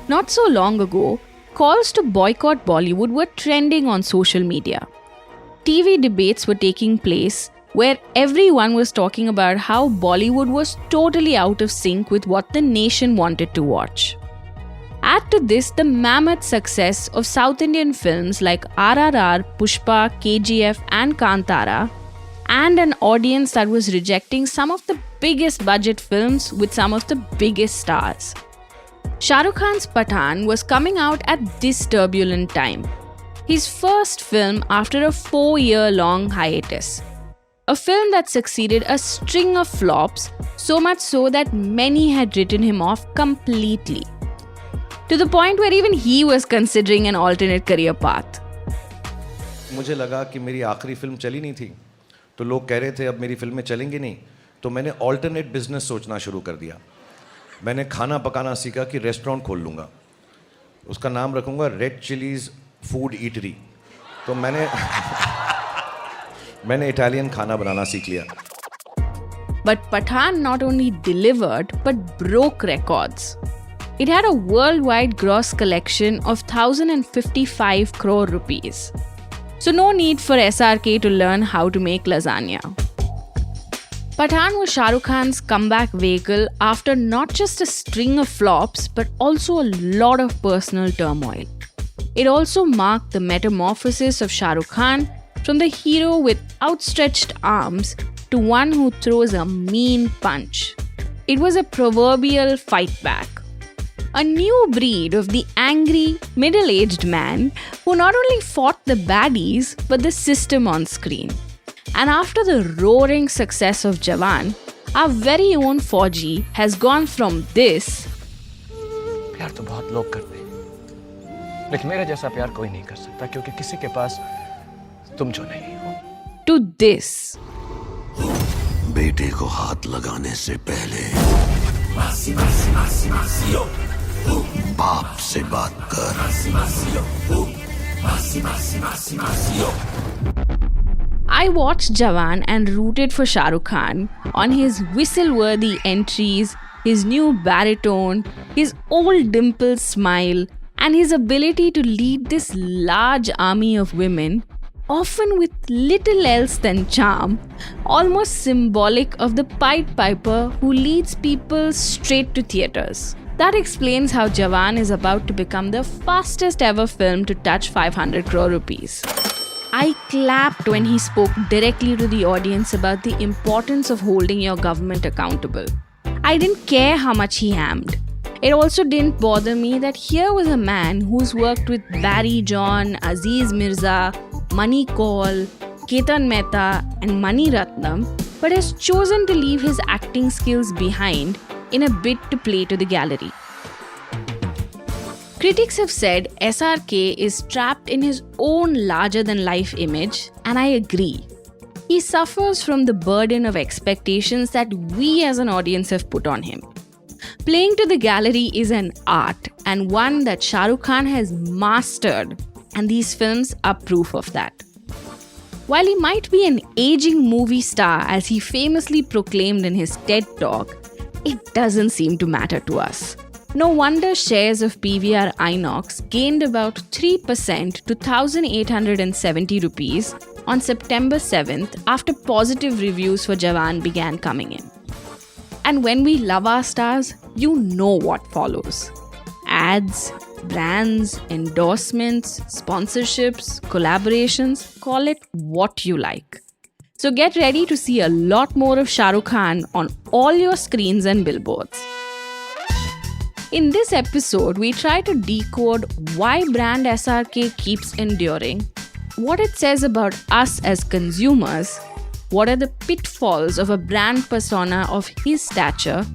Not so long ago, calls to boycott Bollywood were trending on social media. TV debates were taking place where everyone was talking about how Bollywood was totally out of sync with what the nation wanted to watch. Add to this the mammoth success of South Indian films like RRR, Pushpa, KGF and Kantara, and an audience that was rejecting some of the biggest budget films with some of the biggest stars. Shah Rukh Khan's Pathan was coming out at this turbulent time. His first film after a 4-year-long hiatus. A film that succeeded a string of flops, so much so that many had written him off completely. To the point where even he was considering an alternate career path. मुझे लगा कि मेरी आखिरी film चली नहीं थी, तो लोग कह रहे थे अब मेरी फिल्में चलेंगी नहीं, तो मैंने ऑल्टरनेट बिजनेस सोचना शुरू कर दिया. मैंने खाना पकाना सीखा कि रेस्टोरेंट खोल लूँगा. उसका नाम रखूँगा रेड चिलीज़ फूड ईटरी. तो मैंने इटालियन खाना बनाना सीख लिया. But Pathan not only delivered but broke records. It had a worldwide gross collection of 1,055 crore rupees. So no need for SRK to learn how to make lasagna. Pathan was Shah Rukh Khan's comeback vehicle after not just a string of flops but also a lot of personal turmoil. It also marked the metamorphosis of Shah Rukh Khan from the hero with outstretched arms to one who throws a mean punch. It was a proverbial fight back. A new breed of the angry, middle-aged man who not only fought the baddies but the system on screen. And after the roaring success of Jawan, our very own Fauji has gone from this प्यार तो बहुत लोग करते हैं, लेकिन मेरा जैसा प्यार कोई नहीं कर सकता क्योंकि किसी के पास तुम जो नहीं हो. to this. बेटे को हाथ लगाने से पहले बाप से बात कर. I watched Jawan and rooted for Shah Rukh Khan on his whistle-worthy entries, his new baritone, his old dimpled smile, and his ability to lead this large army of women, often with little else than charm, almost symbolic of the Pied Piper who leads people straight to theatres. That explains how Jawan is about to become the fastest ever film to touch 500 crore rupees. I clapped when he spoke directly to the audience about the importance of holding your government accountable. I didn't care how much he hammed. It also didn't bother me that here was a man who's worked with Barry John, Aziz Mirza, Mani Kaul, Ketan Mehta and Mani Ratnam, but has chosen to leave his acting skills behind in a bid to play to the gallery. Critics have said SRK is trapped in his own larger-than-life image, and I agree. He suffers from the burden of expectations that we as an audience have put on him. Playing to the gallery is an art, and one that Shah Rukh Khan has mastered, and these films are proof of that. While he might be an aging movie star, as he famously proclaimed in his TED Talk, it doesn't seem to matter to us. No wonder shares of PVR Inox gained about 3% to 1,870 rupees on September 7th after positive reviews for Jawan began coming in. And when we love our stars, you know what follows. Ads, brands, endorsements, sponsorships, collaborations, call it what you like. So get ready to see a lot more of Shah Rukh Khan on all your screens and billboards. In this episode, we try to decode why brand SRK keeps enduring, what it says about us as consumers, what are the pitfalls of a brand persona of his stature,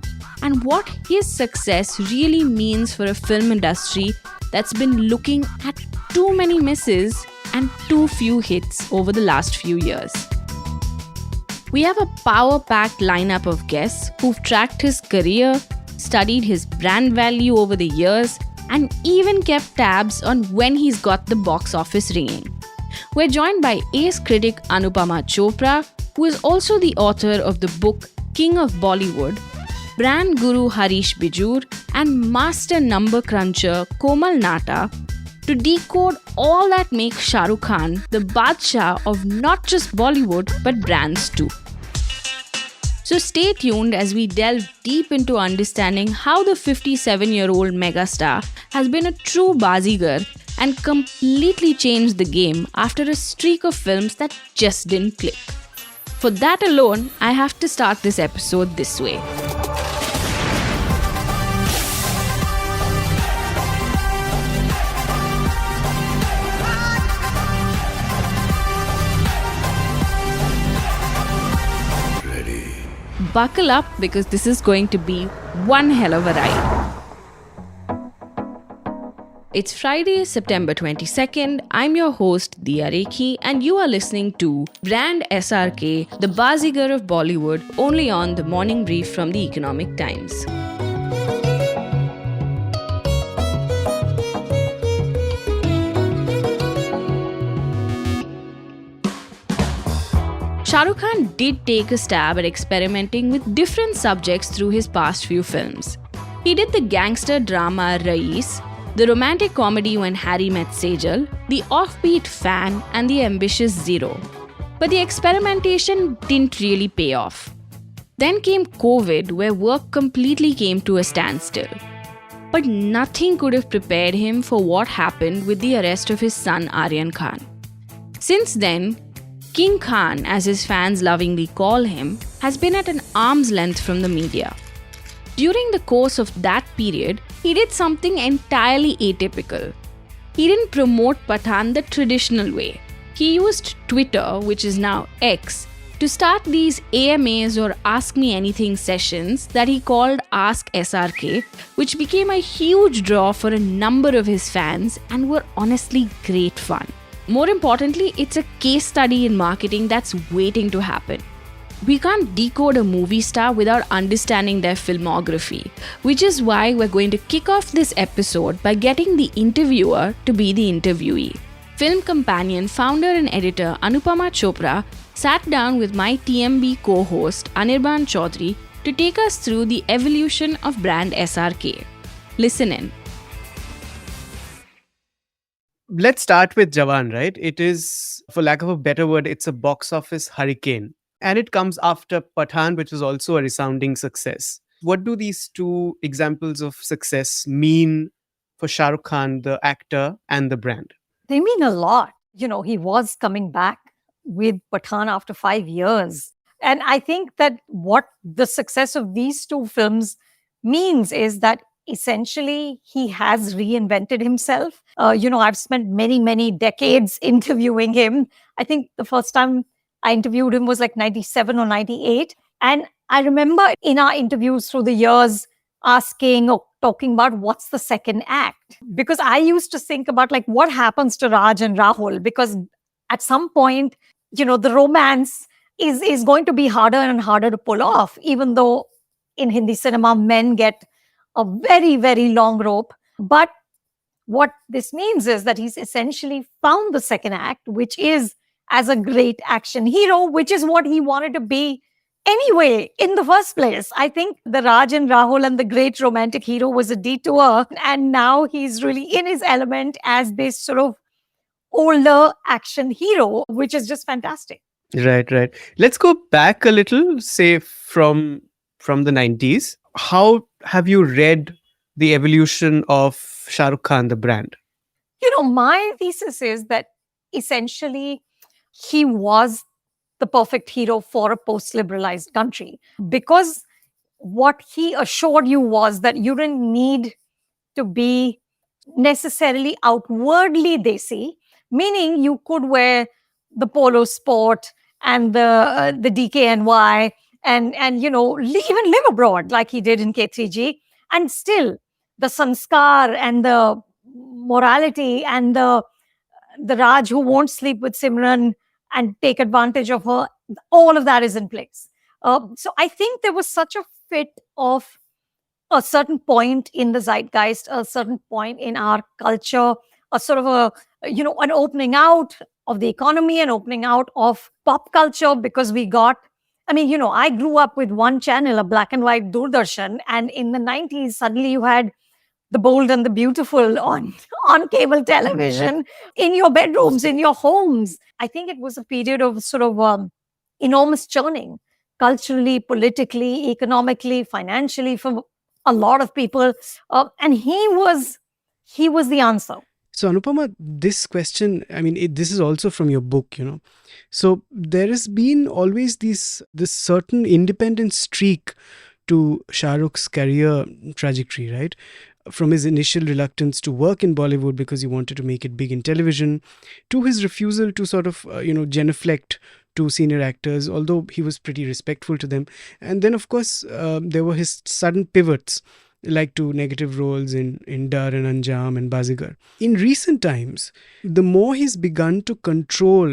and what his success really means for a film industry that's been looking at too many misses and too few hits over the last few years. We have a power-packed lineup of guests who've tracked his career, studied his brand value over the years, and even kept tabs on when he's got the box office ringing. We're joined by ace critic Anupama Chopra, who is also the author of the book king of Bollywood, brand guru Harish Bijur, and master number cruncher Komal Nata to decode all that makes Shah Rukh Khan the Badshah of not just Bollywood but brands too. So stay tuned as we delve deep into understanding how the 57-year-old megastar has been a true Baazigar and completely changed the game after a streak of films that just didn't click. For that alone, I have to start this episode this way. Buckle up because this is going to be one hell of a ride. It's Friday, September 22nd. I'm your host, Diya Rekhi, and you are listening to Brand SRK, the Baazigar of Bollywood, only on the morning brief from the Economic Times. Shah Rukh Khan did take a stab at experimenting with different subjects through his past few films. He did the gangster drama Rais, the romantic comedy When Harry Met Sejal, the offbeat Fan, and the ambitious Zero. But the experimentation didn't really pay off. Then came COVID, where work completely came to a standstill. But nothing could have prepared him for what happened with the arrest of his son Aryan Khan. Since then, King Khan, as his fans lovingly call him, has been at an arm's length from the media. During the course of that period, he did something entirely atypical. He didn't promote Pathan the traditional way. He used Twitter, which is now X, to start these AMAs or Ask Me Anything sessions that he called Ask SRK, which became a huge draw for a number of his fans and were honestly great fun. More importantly, it's a case study in marketing that's waiting to happen. We can't decode a movie star without understanding their filmography, which is why we're going to kick off this episode by getting the interviewer to be the interviewee. Film Companion founder and editor Anupama Chopra sat down with my TMB co-host Anirban Chaudhary to take us through the evolution of brand SRK. Listen in. Let's start with Jawan, right? It is, for lack of a better word, it's a box office hurricane. And it comes after Pathan, which was also a resounding success. What do these two examples of success mean for Shah Rukh Khan, the actor, and the brand? They mean a lot. You know, he was coming back with Pathan after 5 years. And I think that what the success of these two films means is that essentially he has reinvented himself. I've spent many decades interviewing him. I think the first time I interviewed him was like 97 or 98. And I remember in our interviews through the years asking or talking about what's the second act. Because I used to think about like what happens to Raj and Rahul, because at some point, the romance is going to be harder and harder to pull off, even though in Hindi cinema, men get a very, very long rope. But what this means is that he's essentially found the second act, which is as a great action hero, which is what he wanted to be anyway in the first place. I think the Raj and Rahul and the great romantic hero was a detour. And now he's really in his element as this sort of older action hero, which is just fantastic. Right. Let's go back a little, say from the 90s. How have you read the evolution of Shah Rukh Khan, the brand? My thesis is that essentially he was the perfect hero for a post-liberalized country, because what he assured you was that you didn't need to be necessarily outwardly desi, meaning you could wear the polo sport and the DKNY and even live abroad like he did in K3G, and still the sanskar and the morality and the Raj who won't sleep with Simran and take advantage of her, all of that is in place. So I think there was such a fit of a certain point in the zeitgeist, a certain point in our culture, a sort of an opening out of the economy and opening out of pop culture, because we got I mean, I grew up with one channel, a black and white Doordarshan, and in the 90s, suddenly you had The Bold and the Beautiful on cable television, in your bedrooms, in your homes. I think it was a period of sort of enormous churning, culturally, politically, economically, financially, for a lot of people. And he was the answer. So, Anupama, this question, I mean, this is also from your book, So, there has been always this certain independent streak to Shah Rukh's career trajectory, right? From his initial reluctance to work in Bollywood because he wanted to make it big in television, to his refusal to sort of, genuflect to senior actors, although he was pretty respectful to them. And then, of course, there were his sudden pivots, like to negative roles in Dar and Anjam and Baazigar. In recent times, the more he's begun to control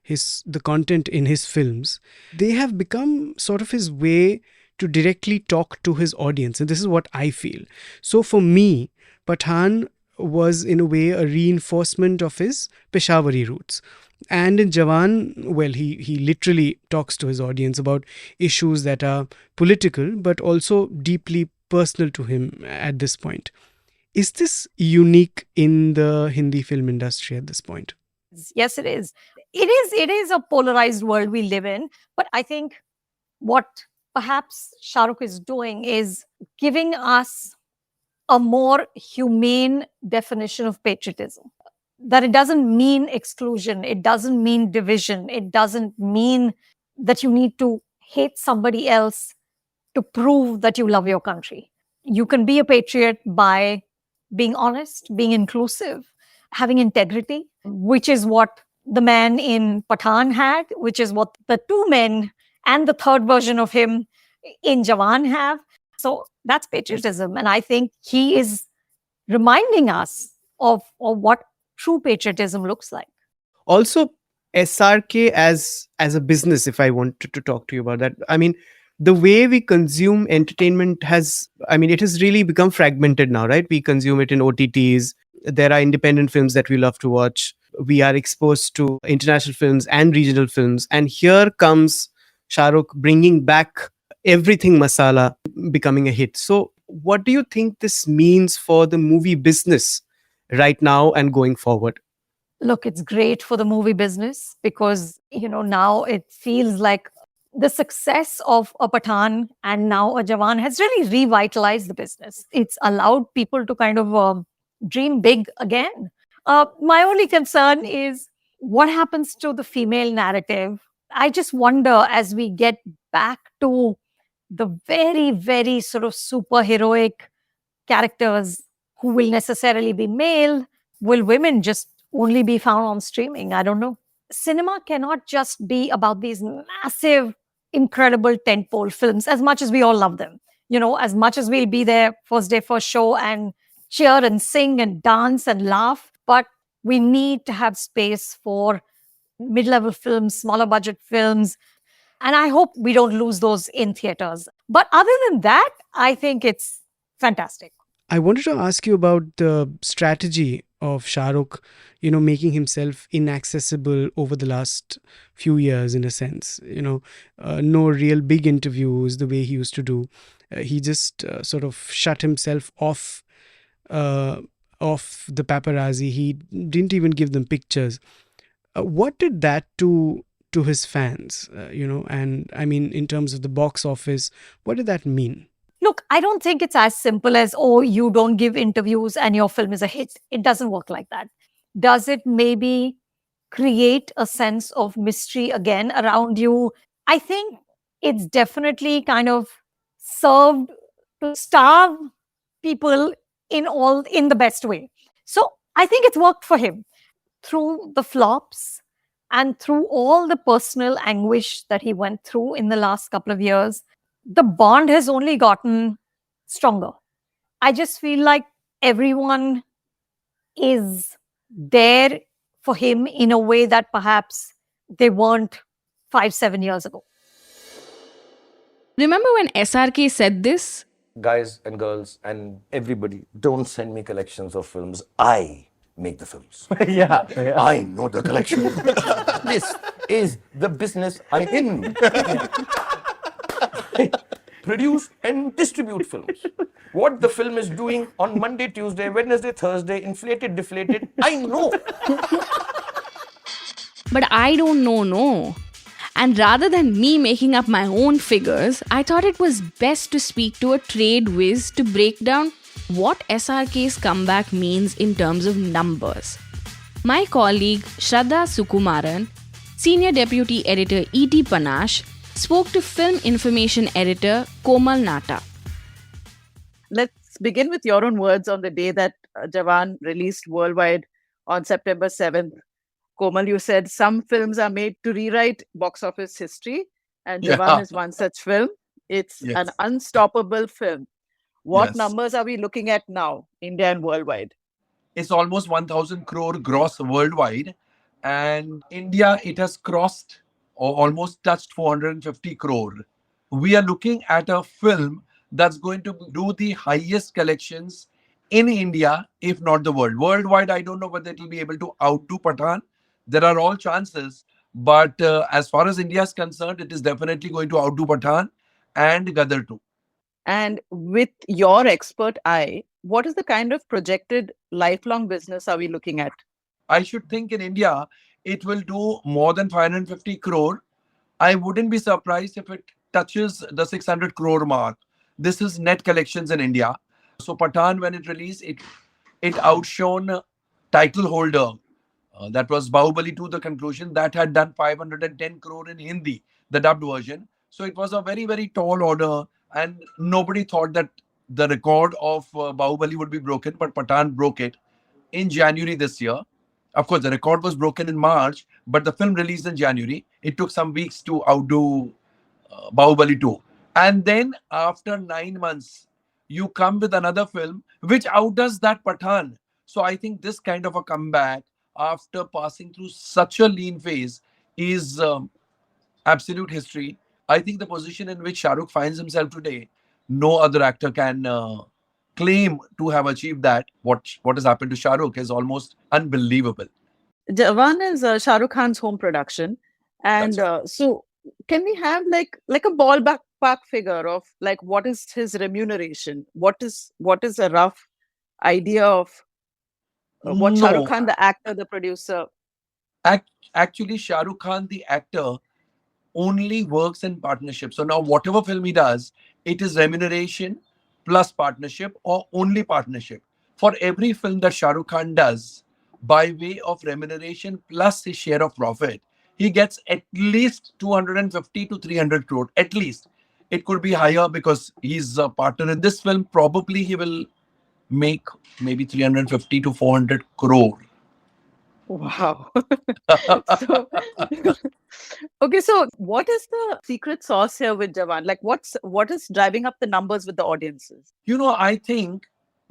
the content in his films, they have become sort of his way to directly talk to his audience. And this is what I feel. So for me, Pathan was in a way a reinforcement of his Peshawari roots. And in Jawan, well, he literally talks to his audience about issues that are political, but also deeply personal to him at this point. Is this unique in the Hindi film industry at this point? Yes, it is. It is a polarized world we live in. But I think what perhaps Shah Rukh is doing is giving us a more humane definition of patriotism. That it doesn't mean exclusion, it doesn't mean division, it doesn't mean that you need to hate somebody else to prove that you love your country. You can be a patriot by being honest, being inclusive, having integrity, which is what the man in Pathan had, which is what the two men and the third version of him in Jawan have. So that's patriotism. And I think he is reminding us of what true patriotism looks like. Also, SRK as a business, if I wanted to talk to you about that, I mean, the way we consume entertainment it has really become fragmented now, right? We consume it in OTTs. There are independent films that we love to watch. We are exposed to international films and regional films. And here comes Shah Rukh bringing back everything masala, becoming a hit. So what do you think this means for the movie business right now and going forward? Look, it's great for the movie business because, now it feels like the success of a Pathan and now a Jawan has really revitalized the business. It's allowed people to kind of dream big again. My only concern is what happens to the female narrative. I just wonder, as we get back to the very, very sort of superheroic characters who will necessarily be male, will women just only be found on streaming? I don't know. Cinema cannot just be about these massive, incredible tentpole films, as much as we all love them. As much as we'll be there first day, first show and cheer and sing and dance and laugh. But we need to have space for mid-level films, smaller budget films. And I hope we don't lose those in theaters. But other than that, I think it's fantastic. I wanted to ask you about the strategy of Shah Rukh, making himself inaccessible over the last few years, in a sense. No real big interviews the way he used to do. He just sort of shut himself off the paparazzi. He didn't even give them pictures. What did that do to his fans? And I mean, in terms of the box office, what did that mean? Look, I don't think it's as simple as, you don't give interviews and your film is a hit. It doesn't work like that. Does it maybe create a sense of mystery again around you? I think it's definitely kind of served to starve people in the best way. So I think it's worked for him through the flops and through all the personal anguish that he went through in the last couple of years. The bond has only gotten stronger. I just feel like everyone is there for him in a way that perhaps they weren't 5-7 years ago. Remember when SRK said this? Guys and girls and everybody, don't send me collections of films. I make the films. Yeah. I know the collection. This is the business I'm in. produce and distribute films. What the film is doing on Monday, Tuesday, Wednesday, Thursday, inflated, deflated, I know. But I don't know, no. And rather than me making up my own figures, I thought it was best to speak to a trade whiz to break down what SRK's comeback means in terms of numbers. My colleague Shraddha Sukumaran, Senior Deputy Editor E.T. Panache, spoke to Film Information Editor Komal Nata. Let's begin with your own words on the day that Jawan released worldwide on September 7th. Komal, you said some films are made to rewrite box office history, and Jawan is one such film. It's an unstoppable film. What numbers are we looking at now, India and worldwide? It's almost 1,000 crore gross worldwide. And India, it has crossed or almost touched 450 crore. We are looking at a film that's going to do the highest collections in India, if not the world. Worldwide, I don't know whether it will be able to outdo Pathan. There are all chances. But as far as India is concerned, it is definitely going to outdo Pathan and Gadar too. And with your expert eye, what is the kind of projected lifelong business are we looking at? I should think in India, it will do more than 550 crore. I wouldn't be surprised if it touches the 600 crore mark. This is net collections in India. So Pathan, when it released, it outshone title holder. That was Bahubali to the conclusion that had done 510 crore in Hindi, the dubbed version. So it was a very, very tall order, and nobody thought that the record of Bahubali would be broken, but Pathan broke it in January this year. Of course, the record was broken in March, but the film released in January. It took some weeks to outdo Bahubali 2. And then after 9 months, you come with another film which outdoes that Pathan. So I think this kind of a comeback after passing through such a lean phase is absolute history. I think the position in which Shah Rukh finds himself today, no other actor can claim to have achieved that. What has happened to Shah Rukh is almost unbelievable. Jawan is Shah Rukh Khan's home production. And so can we have like a ballpark figure of like what is his remuneration? What is a rough idea of what Shah Rukh Khan, the actor, the producer? Actually, Shah Rukh Khan, the actor, only works in partnership. So now whatever film he does, it is remuneration plus partnership or only partnership. For every film that Shah Rukh Khan does, by way of remuneration plus his share of profit, he gets at least 250 to 300 crore, at least. It could be higher because he's a partner in this film. Probably he will make maybe 350 to 400 crore. Wow. Okay, so what is the secret sauce here with Jawan? Like what is driving up the numbers with the audiences? I think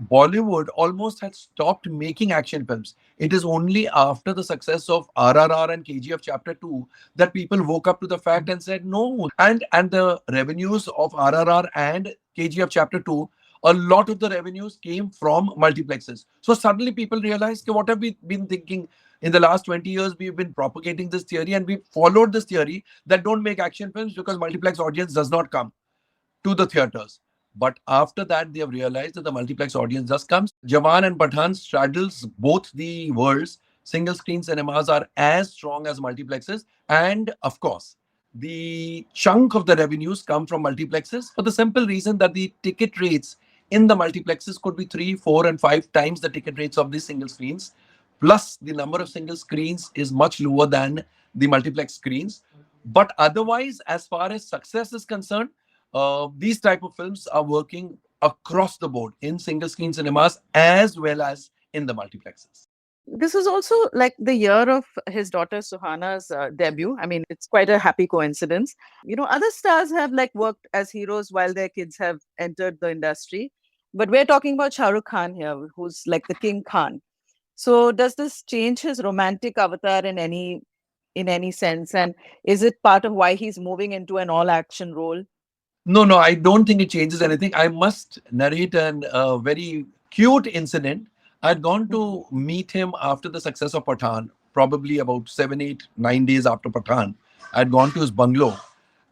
Bollywood almost had stopped making action films. It is only after the success of RRR and KGF Chapter 2 that people woke up to the fact and said no. And the revenues of RRR and KGF Chapter 2, a lot of the revenues came from multiplexes. So suddenly people realized, what have we been thinking? In the last 20 years, we've been propagating this theory and we followed this theory that don't make action films because multiplex audience does not come to the theaters. But after that, they have realized that the multiplex audience does come. Jawan and Pathan straddles both the worlds. Single screen cinemas are as strong as multiplexes. And of course, the chunk of the revenues come from multiplexes for the simple reason that the ticket rates in the multiplexes could be 3, 4, and 5 times the ticket rates of the single screens. Plus, the number of single screens is much lower than the multiplex screens. But otherwise, as far as success is concerned, these type of films are working across the board in single screen cinemas as well as in the multiplexes. This is also like the year of his daughter Suhana's debut. I mean, it's quite a happy coincidence. Other stars have like worked as heroes while their kids have entered the industry. But we're talking about Shah Rukh Khan here, who's like the King Khan. So does this change his romantic avatar in any sense? And is it part of why he's moving into an all-action role? No, I don't think it changes anything. I must narrate a very cute incident. I'd gone to meet him after the success of Pathan, probably about 7, 8, 9 days after Pathan. I'd gone to his bungalow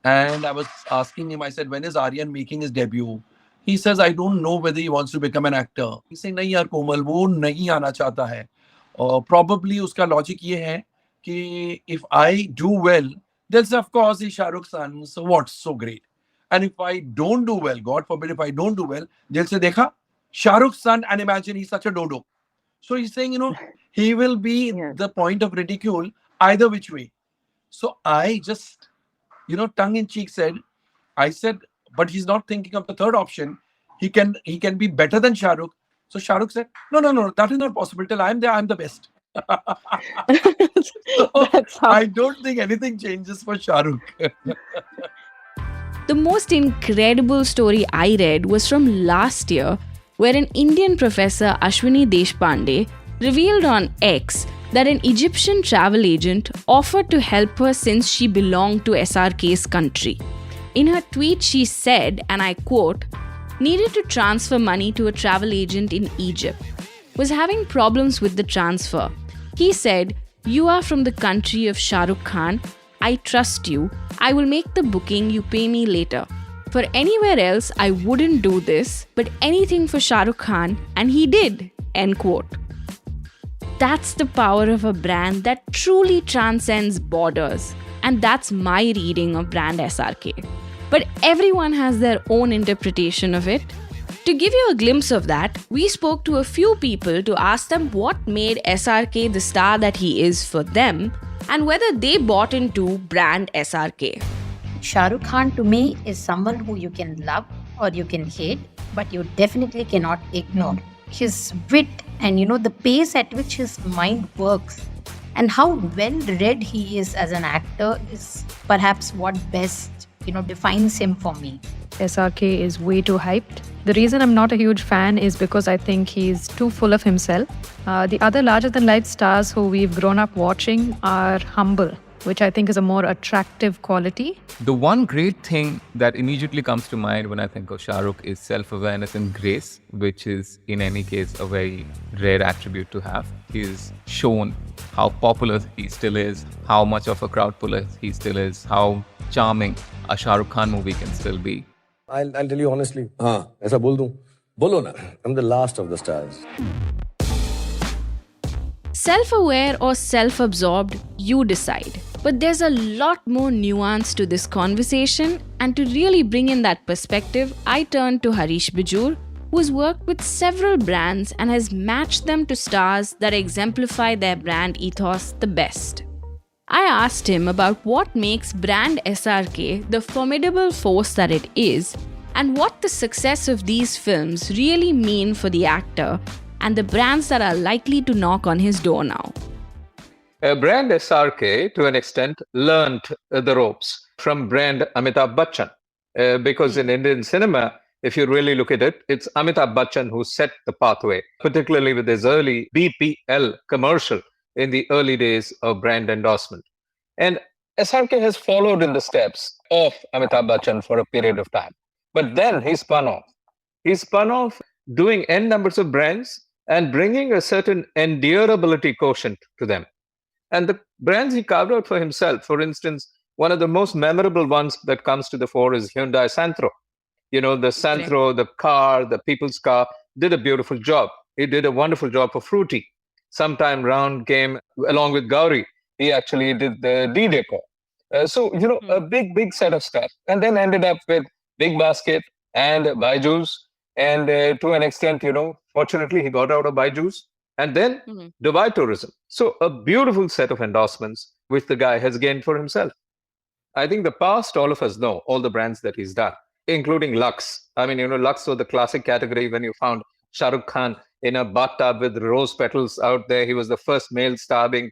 And I was asking him, I said, when is Aryan making his debut? He says, I don't know whether he wants to become an actor. He's saying, नहीं यार कोमल, वो नहीं आना चाहता है. Probably उसका logic ये है कि if I do well, then of course he's Shah Rukh's son, so what's so great? And if I don't do well, God forbid if I don't do well, they'll say, देखा, Shah Rukh's son, and imagine he's such a dodo. So he's saying, he will be Yes. the point of ridicule either which way. So I just, tongue in cheek I said, but he's not thinking of the third option. He can be better than Shah Rukh. So Shah Rukh said, no, that is not possible. Till I'm there, I'm the best. So That's how. I don't think anything changes for Shah Rukh. The most incredible story I read was from last year, where an Indian professor, Ashwini Deshpande, revealed on X that an Egyptian travel agent offered to help her since she belonged to SRK's country. In her tweet, she said, and I quote, needed to transfer money to a travel agent in Egypt, was having problems with the transfer. He said, you are from the country of Shah Rukh Khan. I trust you. I will make the booking. You pay me later. For anywhere else, I wouldn't do this, but anything for Shah Rukh Khan, and he did. End quote. That's the power of a brand that truly transcends borders. And that's my reading of brand SRK. But everyone has their own interpretation of it. To give you a glimpse of that, we spoke to a few people to ask them what made SRK the star that he is for them and whether they bought into brand SRK. Shah Rukh Khan to me is someone who you can love or you can hate, but you definitely cannot ignore. His wit and the pace at which his mind works and how well read he is as an actor is perhaps what best defines him for me. SRK is way too hyped. The reason I'm not a huge fan is because I think he's too full of himself. The other larger-than-life stars who we've grown up watching are humble, which I think is a more attractive quality. The one great thing that immediately comes to mind when I think of Shah Rukh is self-awareness and grace, which is in any case a very rare attribute to have. He's shown how popular he still is, how much of a crowd puller he still is, how charming a Shah Rukh Khan movie can still be. I'll tell you honestly. ऐसा बोल दूं? बोलो ना. I'm the last of the stars. Self-aware or self-absorbed, you decide. But there's a lot more nuance to this conversation, and to really bring in that perspective, I turned to Harish Bijur, who's worked with several brands and has matched them to stars that exemplify their brand ethos the best. I asked him about what makes brand SRK the formidable force that it is, and what the success of these films really mean for the actor and the brands that are likely to knock on his door now. Brand SRK, to an extent, learned the ropes from brand Amitabh Bachchan. Because in Indian cinema, if you really look at it, it's Amitabh Bachchan who set the pathway, particularly with his early BPL commercial in the early days of brand endorsement. And SRK has followed in the steps of Amitabh Bachchan for a period of time. But then he spun off. He spun off doing N numbers of brands and bringing a certain endurability quotient to them. And the brands he carved out for himself, for instance, one of the most memorable ones that comes to the fore is Hyundai Santro. The Santro, the car, the people's car, did a beautiful job. He did a wonderful job for Fruity. Sometime round came along with Gauri. He actually did the D-Decor. A big set of stuff. And then ended up with Big Basket and Byju's. And to an extent, fortunately, he got out of Byju's. And then Dubai Tourism. So a beautiful set of endorsements which the guy has gained for himself. I think the past, all of us know, all the brands that he's done, including Lux. I mean, Lux was the classic category when you found Shah Rukh Khan in a bathtub with rose petals out there. He was the first male star being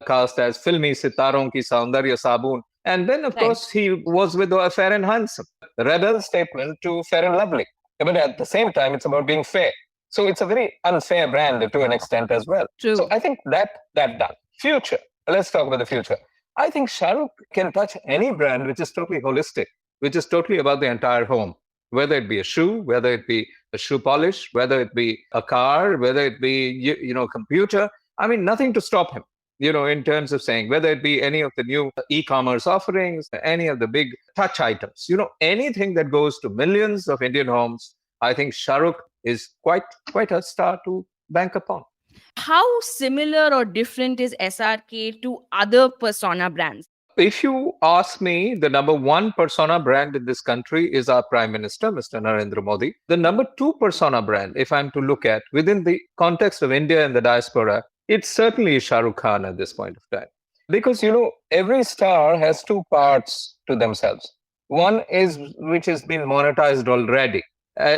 cast as Filmi Sitaron Ki Saundarya Sabun. And then, of course, he was with Fair and Handsome. Rebel statement to Fair and Lovely. But at the same time, it's about being fair. So it's a very unfair brand to an extent as well. True. So I think that done. Future. Let's talk about the future. I think Shah Rukh can touch any brand which is totally holistic, which is totally about the entire home. Whether it be a shoe, whether it be a shoe polish, whether it be a car, whether it be, computer. I mean, nothing to stop him. in terms of saying, whether it be any of the new e-commerce offerings, any of the big touch items, anything that goes to millions of Indian homes, I think Shah Rukh is quite a star to bank upon. How similar or different is SRK to other persona brands? If you ask me, the number one persona brand in this country is our Prime Minister, Mr. Narendra Modi. The number two persona brand, if I'm to look at within the context of India and the diaspora, it's certainly Shah Rukh Khan at this point of time. Because, every star has two parts to themselves. One is which has been monetized already,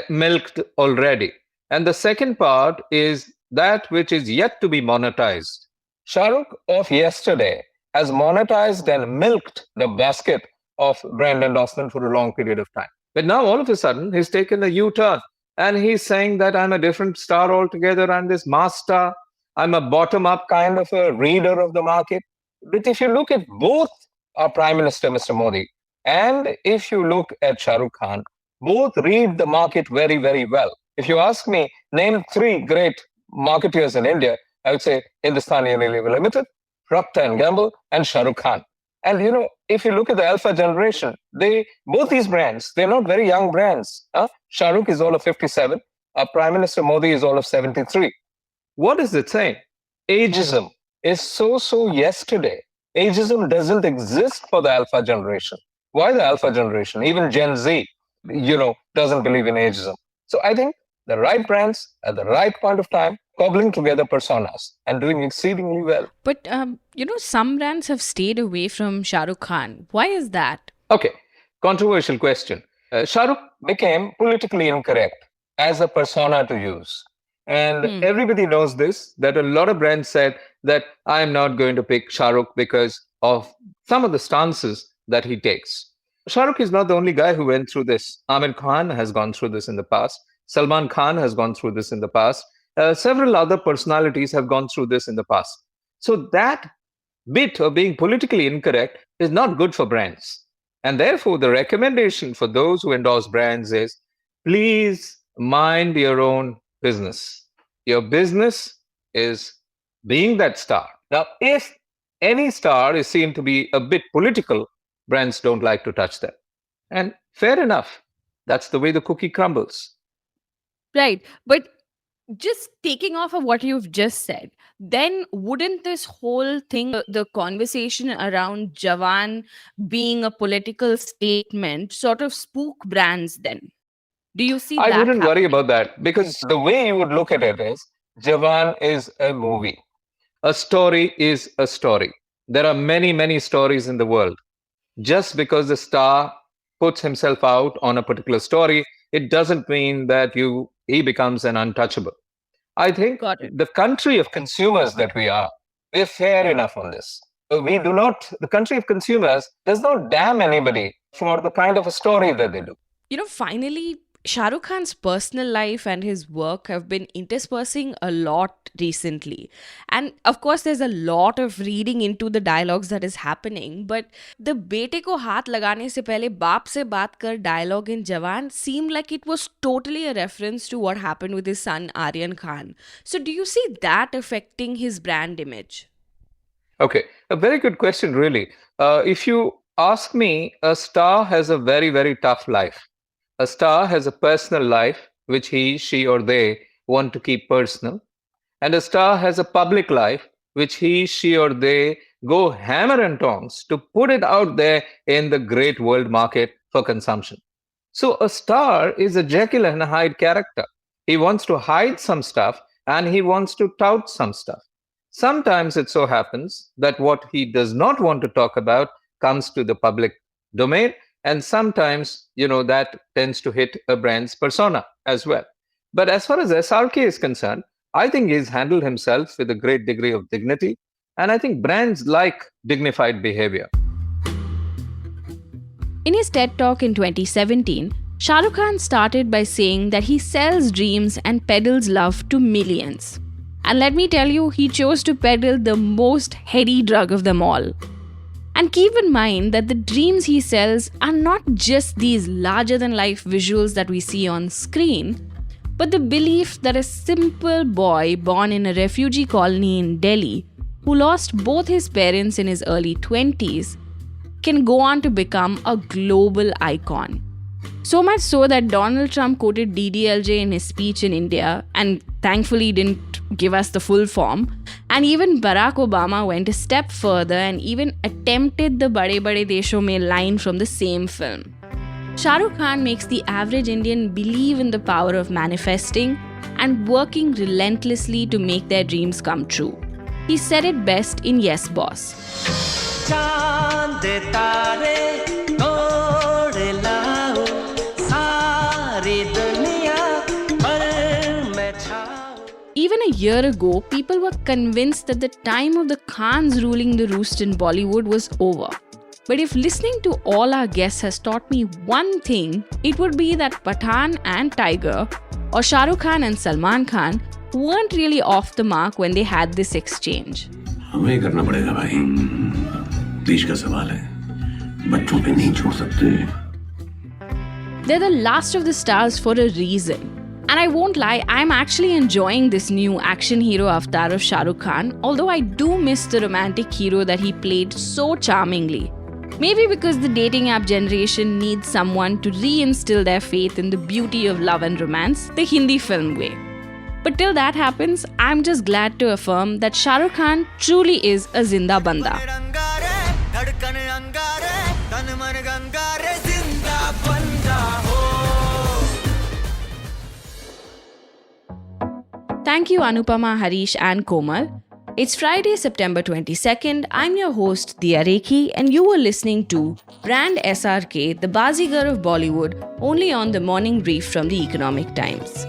milked already. And the second part is that which is yet to be monetized. Shah Rukh of yesterday has monetized and milked the basket of brand endorsement for a long period of time. But now all of a sudden, he's taken a U-turn and he's saying that I'm a different star altogether. I'm this mass star. I'm a bottom-up kind of a reader of the market. But if you look at both our Prime Minister, Mr. Modi, and if you look at Shah Rukh Khan, both read the market very, very well. If you ask me, name three great marketeers in India, I would say Hindustan Unilever Limited, Procter & Gamble, and Shah Rukh Khan. And if you look at the alpha generation, both these brands, they're not very young brands. Shah Rukh is all of 57. Our Prime Minister Modi is all of 73. What is it saying? Ageism is so yesterday. Ageism doesn't exist for the alpha generation. Why the alpha generation? Even Gen Z, doesn't believe in ageism. So I think the right brands at the right point of time, cobbling together personas and doing exceedingly well. But, some brands have stayed away from Shah Rukh Khan. Why is that? Okay, controversial question. Shah Rukh became politically incorrect as a persona to use. And everybody knows this, that a lot of brands said that I'm not going to pick Shah Rukh because of some of the stances that he takes. Shah Rukh is not the only guy who went through this. Amir Khan has gone through this in the past. Salman Khan has gone through this in the past. Several other personalities have gone through this in the past. So that bit of being politically incorrect is not good for brands. And therefore, the recommendation for those who endorse brands is, please mind your own business. Your business is being that star. Now, if any star is seen to be a bit political, brands don't like to touch them. And fair enough. That's the way the cookie crumbles. Right. But just taking off of what you've just said, then wouldn't this whole thing, the conversation around Jawan being a political statement, sort of spook brands then? Do you see that? I wouldn't worry happening? about that, because the way you would look at it is, Jawan is a movie. A story is a story. There are many, many stories in the world. Just because the star puts himself out on a particular story, it doesn't mean that he becomes an untouchable. I think the country of consumers that we are, we're fair enough on this. The country of consumers does not damn anybody for the kind of a story that they do. Finally, Shah Rukh Khan's personal life and his work have been interspersing a lot recently. And of course, there's a lot of reading into the dialogues that is happening. But the bete ko haath lagane se pehle baap se baat kar dialogue in Jawan seemed like it was totally a reference to what happened with his son Aryan Khan. So do you see that affecting his brand image? Okay, a very good question, really. If you ask me, a star has a very, very tough life. A star has a personal life, which he, she, or they want to keep personal. And a star has a public life, which he, she, or they go hammer and tongs to put it out there in the great world market for consumption. So a star is a Jekyll and Hyde character. He wants to hide some stuff and he wants to tout some stuff. Sometimes it so happens that what he does not want to talk about comes to the public domain. And sometimes, that tends to hit a brand's persona as well. But as far as SRK is concerned, I think he's handled himself with a great degree of dignity. And I think brands like dignified behavior. In his TED Talk in 2017, Shah Rukh Khan started by saying that he sells dreams and peddles love to millions. And let me tell you, he chose to peddle the most heady drug of them all. And keep in mind that the dreams he sells are not just these larger-than-life visuals that we see on screen, but the belief that a simple boy born in a refugee colony in Delhi who lost both his parents in his early 20s, can go on to become a global icon. So much so that Donald Trump quoted DDLJ in his speech in India and thankfully didn't give us the full form. And even Barack Obama went a step further and even attempted the Bade Bade Deshon Mein line from the same film. Shah Rukh Khan makes the average Indian believe in the power of manifesting and working relentlessly to make their dreams come true. He said it best in Yes Boss. Even a year ago, people were convinced that the time of the Khans ruling the roost in Bollywood was over. But if listening to all our guests has taught me one thing, it would be that Pathan and Tiger, or Shah Rukh Khan and Salman Khan, weren't really off the mark when they had this exchange. हमें करना पड़ेगा भाई, देश का सवाल है, बच्चों पे नहीं छोड़ सकते. They're the last of the stars for a reason. And I won't lie, I'm actually enjoying this new action hero avatar of Shah Rukh Khan, although I do miss the romantic hero that he played so charmingly. Maybe because the dating app generation needs someone to reinstill their faith in the beauty of love and romance, the Hindi film way. But till that happens, I'm just glad to affirm that Shah Rukh Khan truly is a Zinda Banda. Thank you Anupama, Harish and Komal. It's Friday, September 22nd. I'm your host, Diya Rekhi, and you were listening to Brand SRK, the Baazigar of Bollywood, only on the morning brief from the Economic Times.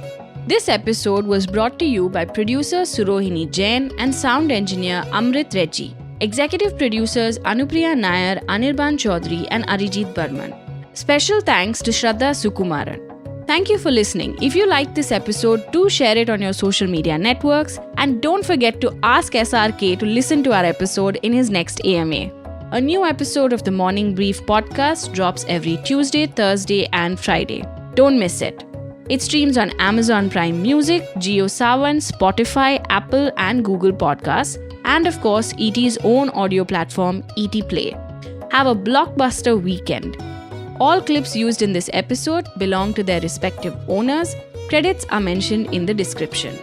This episode was brought to you by producer Surohini Jain and sound engineer Amrit Reddy. Executive producers Anupriya Nair, Anirban Chaudhary and Arijit Burman. Special thanks to Shraddha Sukumaran. Thank you for listening. If you liked this episode, do share it on your social media networks and don't forget to ask SRK to listen to our episode in his next AMA. A new episode of the Morning Brief podcast drops every Tuesday, Thursday and Friday. Don't miss it. It streams on Amazon Prime Music, JioSaavn, Spotify, Apple and Google Podcasts, and of course ET's own audio platform, ET Play. Have a blockbuster weekend. All clips used in this episode belong to their respective owners. Credits are mentioned in the description.